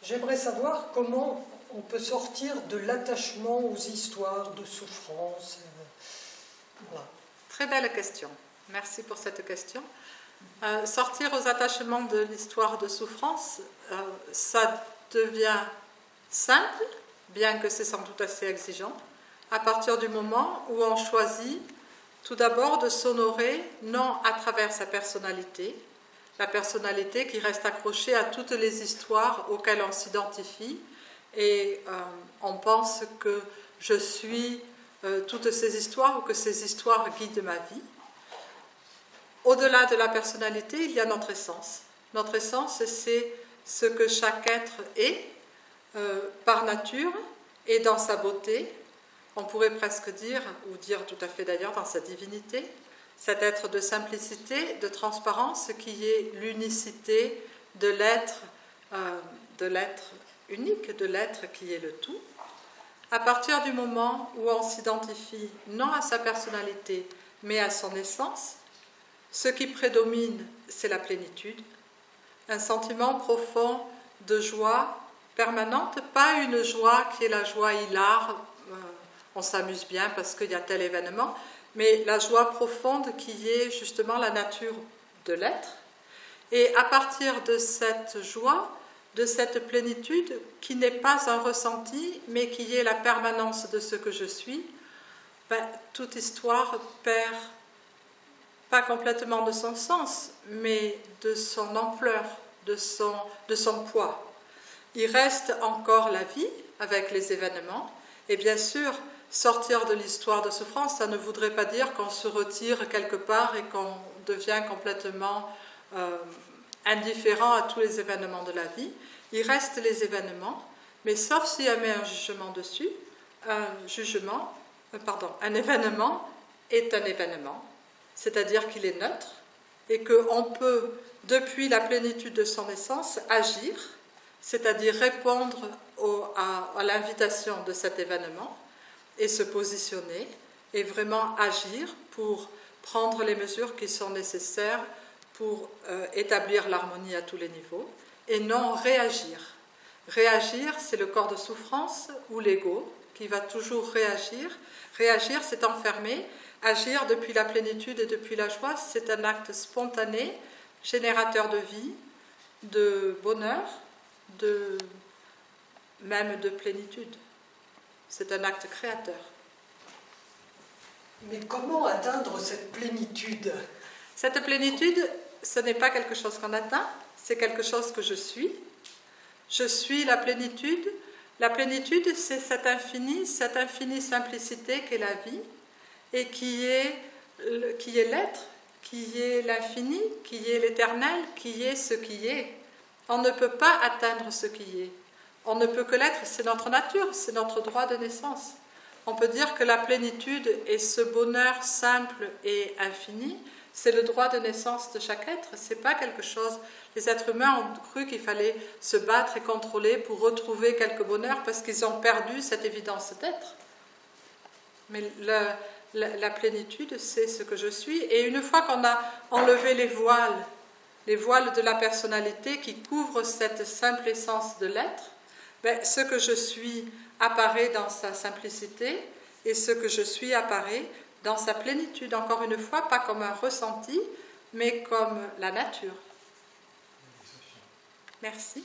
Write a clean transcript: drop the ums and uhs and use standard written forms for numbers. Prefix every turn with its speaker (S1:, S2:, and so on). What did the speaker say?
S1: J'aimerais savoir comment on peut sortir de l'attachement aux histoires de souffrance. Voilà.
S2: Très belle question. Merci pour cette question. Sortir aux attachements de l'histoire de souffrance, ça devient simple, bien que c'est sans doute assez exigeant, à partir du moment où on choisit tout d'abord de s'honorer, non à travers sa personnalité, la personnalité qui reste accrochée à toutes les histoires auxquelles on s'identifie, et on pense que je suis toutes ces histoires ou que ces histoires guident ma vie. Au-delà de la personnalité, il y a notre essence. Notre essence, c'est ce que chaque être est, par nature et dans sa beauté. On pourrait presque dire, ou dire tout à fait d'ailleurs, dans sa divinité, cet être de simplicité, de transparence, qui est l'unicité de l'être unique, de l'être qui est le tout. À partir du moment où on s'identifie non à sa personnalité, mais à son essence, ce qui prédomine, c'est la plénitude, un sentiment profond de joie permanente, pas une joie qui est la joie hilare, on s'amuse bien parce qu'il y a tel événement, mais la joie profonde qui est justement la nature de l'être. Et à partir de cette joie, de cette plénitude, qui n'est pas un ressenti, mais qui est la permanence de ce que je suis, toute histoire perd pas complètement de son sens, mais de son ampleur, de son poids. Il reste encore la vie avec les événements, et bien sûr, sortir de l'histoire de souffrance, ça ne voudrait pas dire qu'on se retire quelque part et qu'on devient complètement indifférent à tous les événements de la vie. Il reste les événements, mais sauf s'il y a un jugement dessus, un événement est un événement, c'est-à-dire qu'il est neutre et qu'on peut, depuis la plénitude de son essence, agir, c'est-à-dire répondre à l'invitation de cet événement et se positionner et vraiment agir pour prendre les mesures qui sont nécessaires pour établir l'harmonie à tous les niveaux et non réagir. Réagir, c'est le corps de souffrance ou l'ego qui va toujours réagir. Réagir, c'est enfermer. Agir depuis la plénitude et depuis la joie, c'est un acte spontané, générateur de vie, de bonheur, même de plénitude. C'est un acte créateur.
S1: Mais comment atteindre cette plénitude?
S2: Cette plénitude, ce n'est pas quelque chose qu'on atteint, c'est quelque chose que je suis. Je suis la plénitude. La plénitude, c'est cette infinie simplicité qu'est la vie et qui est l'être, qui est l'infini, qui est l'éternel, qui est ce qui est. On ne peut pas atteindre ce qui est. On ne peut que l'être, c'est notre nature, c'est notre droit de naissance. On peut dire que la plénitude et ce bonheur simple et infini, c'est le droit de naissance de chaque être. C'est pas quelque chose. Les êtres humains ont cru qu'il fallait se battre et contrôler pour retrouver quelque bonheur parce qu'ils ont perdu cette évidence d'être. Mais la plénitude, c'est ce que je suis. Et une fois qu'on a enlevé les voiles de la personnalité qui couvrent cette simple essence de l'être, ce que je suis apparaît dans sa simplicité et ce que je suis apparaît dans sa plénitude. Encore une fois, pas comme un ressenti, mais comme la nature. Merci.